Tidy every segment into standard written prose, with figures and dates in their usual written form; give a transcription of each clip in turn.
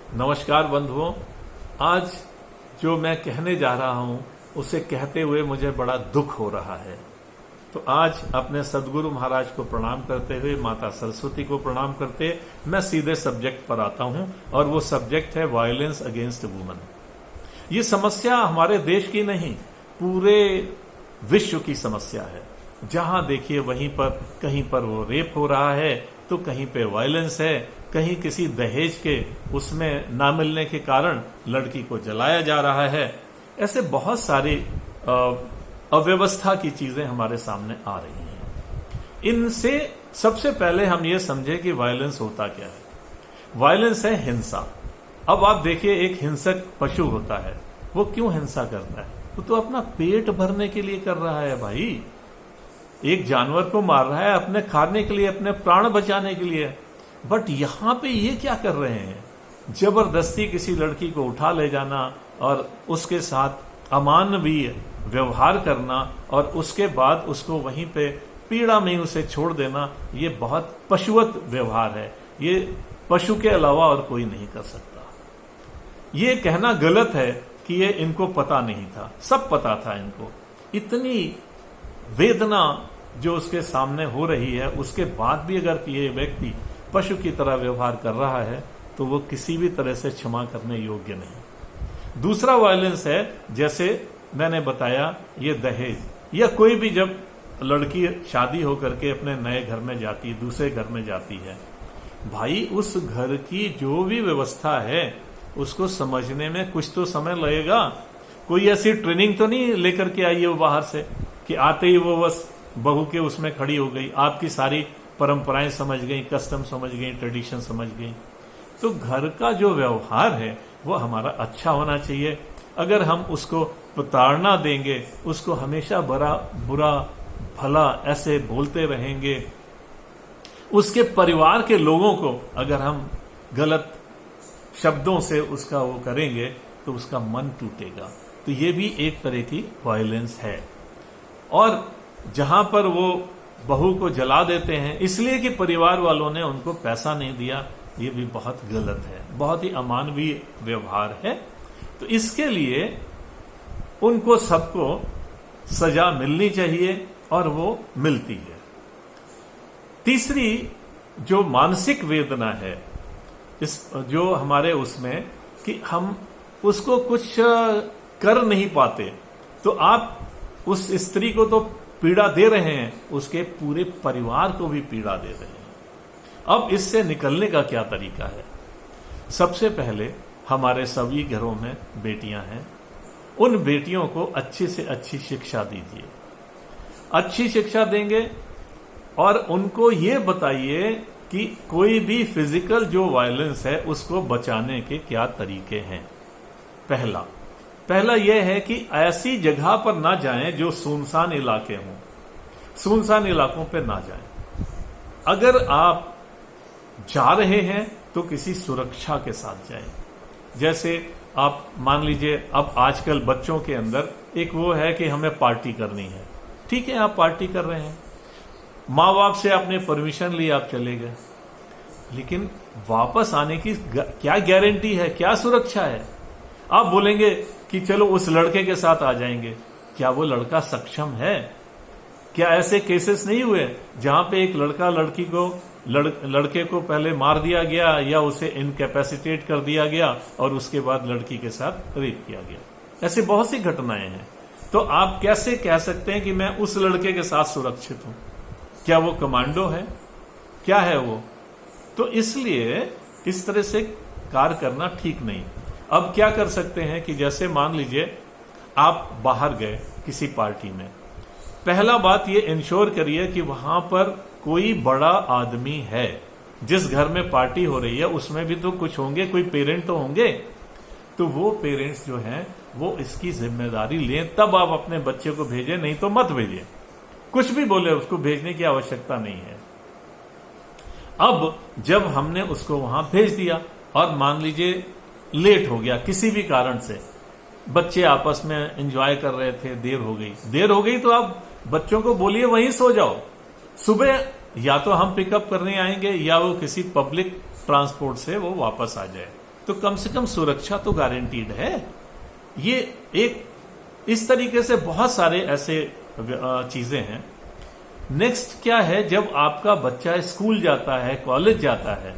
नमस्कार बंधुओं। आज जो मैं कहने जा रहा हूं उसे कहते हुए मुझे बड़ा दुख हो रहा है। तो आज अपने सदगुरु महाराज को प्रणाम करते हुए, माता सरस्वती को प्रणाम करते मैं सीधे सब्जेक्ट पर आता हूं और वो सब्जेक्ट है वायलेंस अगेंस्ट वुमेन। ये समस्या हमारे देश की नहीं, पूरे विश्व की समस्या है। जहां देखिए वहीं पर कहीं पर वो रेप हो रहा है तो कहीं पे वायलेंस है, कहीं किसी दहेज के उसमें ना मिलने के कारण लड़की को जलाया जा रहा है। ऐसे बहुत सारी अव्यवस्था की चीजें हमारे सामने आ रही हैं। इनसे सबसे पहले हम ये समझे कि वायलेंस होता क्या है। वायलेंस है हिंसा। अब आप देखिए, एक हिंसक पशु होता है, वो क्यों हिंसा करता है? वो तो अपना पेट भरने के लिए कर रहा है भाई। एक जानवर को मार रहा है अपने खाने के लिए, अपने प्राण बचाने के लिए। बट यहां पे ये क्या कर रहे हैं? जबरदस्ती किसी लड़की को उठा ले जाना और उसके साथ अमानवीय व्यवहार करना और उसके बाद उसको वहीं पे पीड़ा में उसे छोड़ देना, ये बहुत पशुवत व्यवहार है। ये पशु के अलावा और कोई नहीं कर सकता। ये कहना गलत है कि ये इनको पता नहीं था, सब पता था इनको। इतनी वेदना जो उसके सामने हो रही है, उसके बाद भी अगर ये व्यक्ति पशु की तरह व्यवहार कर रहा है तो वो किसी भी तरह से क्षमा करने योग्य नहीं। दूसरा वायलेंस है, जैसे मैंने बताया, ये दहेज या कोई भी जब लड़की शादी होकर के अपने नए घर में जाती है, दूसरे घर में जाती है, भाई उस घर की जो भी व्यवस्था है उसको समझने में कुछ तो समय लगेगा। कोई ऐसी ट्रेनिंग तो नहीं लेकर के आई है वो बाहर से कि आते ही वो बस बहू के उसमें खड़ी हो गई, आपकी सारी परंपराएं समझ गई, कस्टम समझ गई, ट्रेडिशन समझ गई। तो घर का जो व्यवहार है वो हमारा अच्छा होना चाहिए। अगर हम उसको प्रताड़ना देंगे, उसको हमेशा बुरा भला ऐसे बोलते रहेंगे, उसके परिवार के लोगों को अगर हम गलत शब्दों से उसका वो करेंगे तो उसका मन टूटेगा। तो ये भी एक तरह की वायलेंस है। और जहां पर वो बहू को जला देते हैं इसलिए कि परिवार वालों ने उनको पैसा नहीं दिया, ये भी बहुत गलत है, बहुत ही अमानवीय व्यवहार है। तो इसके लिए उनको सबको सजा मिलनी चाहिए और वो मिलती है। तीसरी जो मानसिक वेदना है, इस जो हमारे उसमें कि हम उसको कुछ कर नहीं पाते, तो आप उस स्त्री को तो पीड़ा दे रहे हैं, उसके पूरे परिवार को भी पीड़ा दे रहे हैं। अब इससे निकलने का क्या तरीका है? सबसे पहले हमारे सभी घरों में बेटियां हैं, उन बेटियों को अच्छी से अच्छी शिक्षा दीजिए। अच्छी शिक्षा देंगे और उनको ये बताइए कि कोई भी फिजिकल जो वायलेंस है उसको बचाने के क्या तरीके हैं। पहला यह है कि ऐसी जगह पर ना जाएं जो सुनसान इलाके हों। सुनसान इलाकों पर ना जाएं। अगर आप जा रहे हैं तो किसी सुरक्षा के साथ जाएं। जैसे आप मान लीजिए, अब आजकल बच्चों के अंदर एक वो है कि हमें पार्टी करनी है। ठीक है, आप पार्टी कर रहे हैं, माँ बाप से आपने परमिशन ली, आप चले गए, लेकिन वापस आने की क्या गारंटी है, क्या सुरक्षा है? आप बोलेंगे कि चलो उस लड़के के साथ आ जाएंगे, क्या वो लड़का सक्षम है? क्या ऐसे केसेस नहीं हुए जहां पे एक लड़का लड़की को लड़के को पहले मार दिया गया या उसे इनकैपेसिटेट कर दिया गया और उसके बाद लड़की के साथ रेप किया गया? ऐसे बहुत सी घटनाएं हैं। तो आप कैसे कह सकते हैं कि मैं उस लड़के के साथ सुरक्षित हूं? क्या वो कमांडो है? क्या है वो? तो इसलिए इस तरह से कार्य करना ठीक नहीं। अब क्या कर सकते हैं कि जैसे मान लीजिए आप बाहर गए किसी पार्टी में, पहला बात ये इंश्योर करिए कि वहां पर कोई बड़ा आदमी है। जिस घर में पार्टी हो रही है उसमें भी तो कुछ होंगे, कोई पेरेंट तो होंगे। तो वो पेरेंट्स जो हैं वो इसकी जिम्मेदारी लें, तब आप अपने बच्चे को भेजें, नहीं तो मत भेजिए। कुछ भी बोले, उसको भेजने की आवश्यकता नहीं है। अब जब हमने उसको वहां भेज दिया और मान लीजिए लेट हो गया किसी भी कारण से, बच्चे आपस में एंजॉय कर रहे थे, देर हो गई तो आप बच्चों को बोलिए वहीं सो जाओ। सुबह या तो हम पिकअप करने आएंगे या वो किसी पब्लिक ट्रांसपोर्ट से वो वापस आ जाए। तो कम से कम सुरक्षा तो गारंटीड है। ये एक इस तरीके से बहुत सारे ऐसे चीजें हैं। नेक्स्ट क्या है, जब आपका बच्चा स्कूल जाता है, कॉलेज जाता है,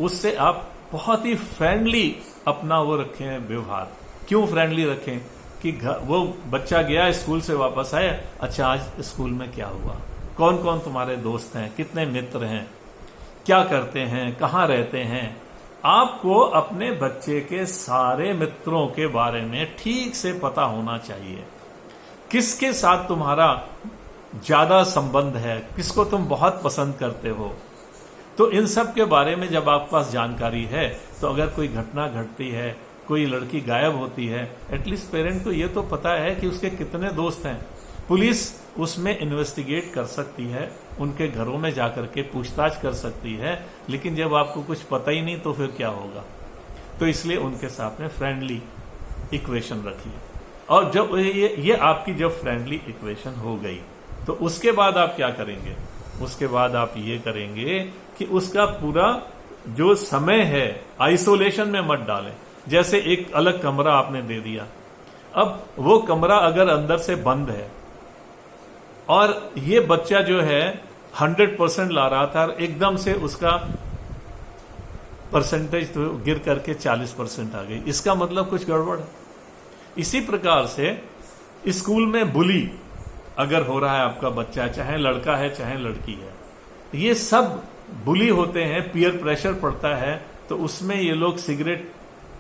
उससे आप बहुत ही फ्रेंडली अपना वो रखें व्यवहार। क्यों फ्रेंडली रखें कि वो बच्चा गया स्कूल से वापस आया, अच्छा आज स्कूल में क्या हुआ, कौन कौन तुम्हारे दोस्त हैं, कितने मित्र हैं, क्या करते हैं, कहाँ रहते हैं। आपको अपने बच्चे के सारे मित्रों के बारे में ठीक से पता होना चाहिए। किसके साथ तुम्हारा ज्यादा संबंध है, किसको तुम बहुत पसंद करते हो। तो इन सब के बारे में जब आपके पास जानकारी है, तो अगर कोई घटना घटती है, कोई लड़की गायब होती है, एटलीस्ट पेरेंट को ये तो पता है कि उसके कितने दोस्त हैं। पुलिस उसमें इन्वेस्टिगेट कर सकती है, उनके घरों में जाकर के पूछताछ कर सकती है, लेकिन जब आपको कुछ पता ही नहीं तो फिर क्या होगा। तो इसलिए उनके साथ में फ्रेंडली इक्वेशन रखिए। और जब ये आपकी जब फ्रेंडली इक्वेशन हो गई, तो उसके बाद आप क्या करेंगे, उसके बाद आप ये करेंगे कि उसका पूरा जो समय है आइसोलेशन में मत डालें। जैसे एक अलग कमरा आपने दे दिया, अब वो कमरा अगर अंदर से बंद है और ये बच्चा जो है 100% ला रहा था, एकदम से उसका परसेंटेज तो गिर करके 40% आ गई, इसका मतलब कुछ गड़बड़ है। इसी प्रकार से स्कूल में बुली अगर हो रहा है आपका बच्चा, चाहे लड़का है चाहे लड़की है, ये सब बुली होते हैं, पीयर प्रेशर पड़ता है, तो उसमें ये लोग सिगरेट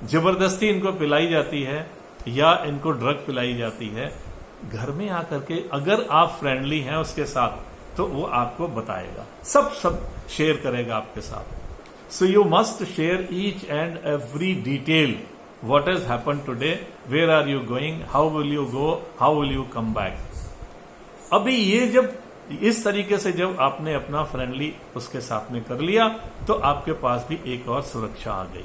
जबरदस्ती इनको पिलाई जाती है या इनको ड्रग पिलाई जाती है। घर में आकर के अगर आप फ्रेंडली हैं उसके साथ, तो वो आपको बताएगा, सब शेयर करेगा आपके साथ। So you must share each and every detail, what has happened today, where are you going, how will you go, how will you come back. अभी ये जब इस तरीके से जब आपने अपना फ्रेंडली उसके साथ में कर लिया, तो आपके पास भी एक और सुरक्षा आ गई।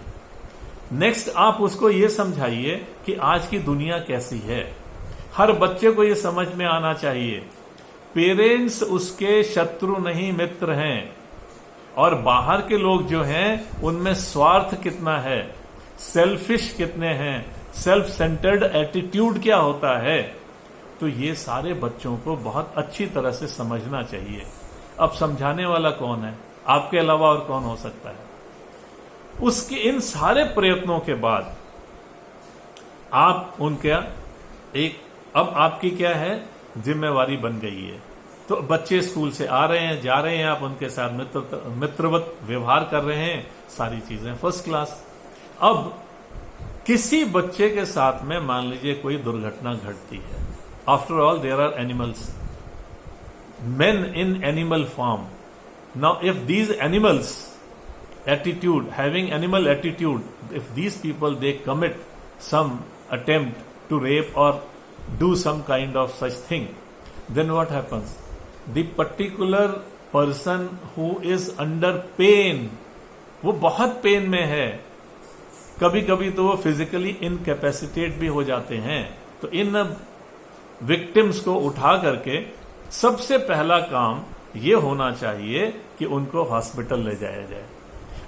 नेक्स्ट आप उसको ये समझाइए कि आज की दुनिया कैसी है। हर बच्चे को ये समझ में आना चाहिए, पेरेंट्स उसके शत्रु नहीं मित्र हैं, और बाहर के लोग जो हैं उनमें स्वार्थ कितना है, सेल्फिश कितने हैं, सेल्फ सेंटर्ड एटीट्यूड क्या होता है। तो ये सारे बच्चों को बहुत अच्छी तरह से समझना चाहिए। अब समझाने वाला कौन है, आपके अलावा और कौन हो सकता है। उसके इन सारे प्रयत्नों के बाद आप उनका अब आपकी क्या है, जिम्मेवारी बन गई है। तो बच्चे स्कूल से आ रहे हैं, जा रहे हैं, आप उनके साथ मित्रवत व्यवहार कर रहे हैं, सारी चीजें फर्स्ट क्लास। अब किसी बच्चे के साथ में मान लीजिए कोई दुर्घटना घटती है, after all there are animals, men in animal form. Now if these animals attitude, having animal attitude, if these people they commit some attempt to rape or do some kind of such thing, then what happens? The particular person who is under pain, वो बहुत pen में है, कभी कभी तो वो physically incapacitate भी हो जाते हैं। तो इन विक्टिम्स को उठा करके सबसे पहला काम ये होना चाहिए कि उनको हॉस्पिटल ले जाया जाए,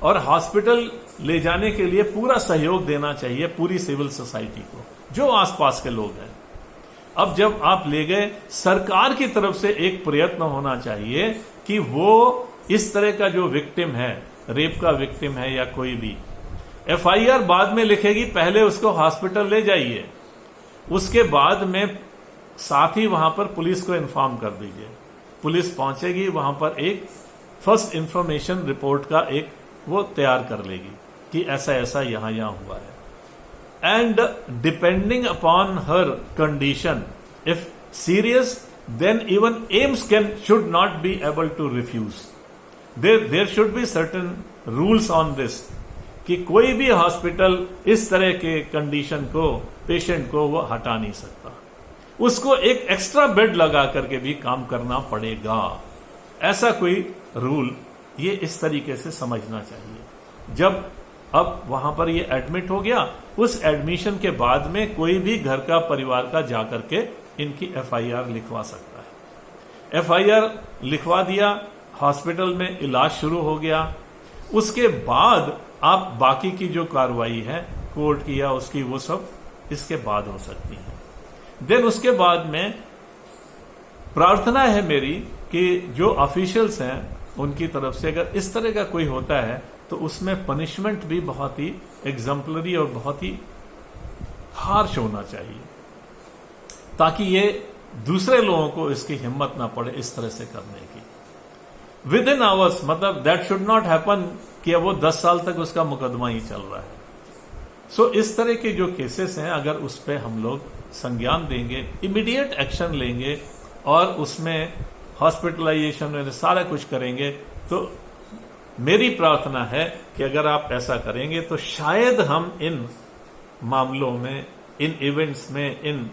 और हॉस्पिटल ले जाने के लिए पूरा सहयोग देना चाहिए पूरी सिविल सोसाइटी को, जो आसपास के लोग हैं। अब जब आप ले गए, सरकार की तरफ से एक प्रयत्न होना चाहिए कि वो इस तरह का जो विक्टिम है, रेप का विक्टिम है या कोई भी, एफआईआर बाद में लिखेगी, पहले उसको हॉस्पिटल ले जाइए, उसके बाद में साथ ही वहां पर पुलिस को इन्फॉर्म कर दीजिए। पुलिस पहुंचेगी, वहां पर एक फर्स्ट इंफॉर्मेशन रिपोर्ट का एक वो तैयार कर लेगी कि ऐसा ऐसा यहां हुआ है। And depending upon her condition, if serious, then even AIIMS should not be able to refuse. There should be certain rules on this कि कोई भी हॉस्पिटल इस तरह के कंडीशन को, पेशेंट को वो हटा नहीं सकता, उसको एक एक्स्ट्रा बेड लगा करके भी काम करना पड़ेगा। ऐसा कोई रूल ये इस तरीके से समझना चाहिए। जब अब वहां पर ये एडमिट हो गया, उस एडमिशन के बाद में कोई भी घर का परिवार का जाकर के इनकी एफआईआर लिखवा सकता है। एफआईआर लिखवा दिया, हॉस्पिटल में इलाज शुरू हो गया, उसके बाद आप बाकी की जो कार्रवाई है कोर्ट की या उसकी, वो सब इसके बाद हो सकती है। देन उसके बाद में प्रार्थना है मेरी कि जो ऑफिशियल्स हैं उनकी तरफ से अगर इस तरह का कोई होता है तो उसमें पनिशमेंट भी बहुत ही एग्जाम्पलरी और बहुत ही हार्श होना चाहिए, ताकि ये दूसरे लोगों को इसकी हिम्मत ना पड़े इस तरह से करने की। विद इन आवर्स, मतलब दैट शुड नॉट हैपन कि वो 10 साल तक उसका मुकदमा ही चल रहा है। सो इस तरह के जो केसेस हैं, अगर उस पर हम लोग संज्ञान देंगे, इमीडिएट एक्शन लेंगे और उसमें हॉस्पिटलाइजेशन में सारा कुछ करेंगे, तो मेरी प्रार्थना है कि अगर आप ऐसा करेंगे तो शायद हम इन मामलों में, इन इवेंट्स में, इन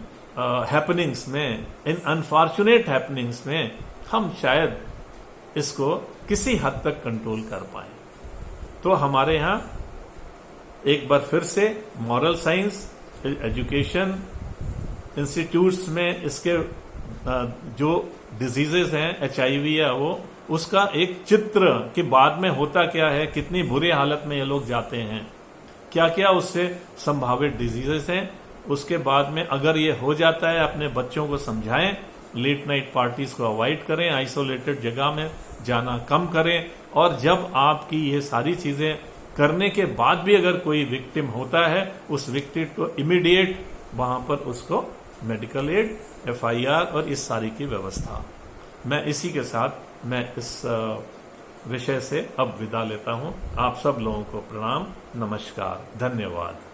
हैपनिंग्स में, इन अनफॉर्चुनेट हैपनिंग्स में हम शायद इसको किसी हद तक कंट्रोल कर पाए। तो हमारे यहां एक बार फिर से मॉरल साइंस एजुकेशन इंस्टीट्यूट्स में इसके जो डिजीजेस हैं, HIV या वो, उसका एक चित्र कि बाद में होता क्या है, कितनी बुरी हालत में ये लोग जाते हैं, क्या क्या उससे संभावित डिजीजेस हैं। उसके बाद में अगर ये हो जाता है, अपने बच्चों को समझाएं, लेट नाइट पार्टीज को अवॉइड करें, आइसोलेटेड जगह में जाना कम करें, और जब आपकी ये सारी चीजें करने के बाद भी अगर कोई विक्टिम होता है, उस विक्टिम को इमीडिएट वहां पर उसको मेडिकल एड, FIR और इस सारी की व्यवस्था। मैं इसी के साथ मैं इस विषय से अब विदा लेता हूं। आप सब लोगों को प्रणाम, नमस्कार, धन्यवाद।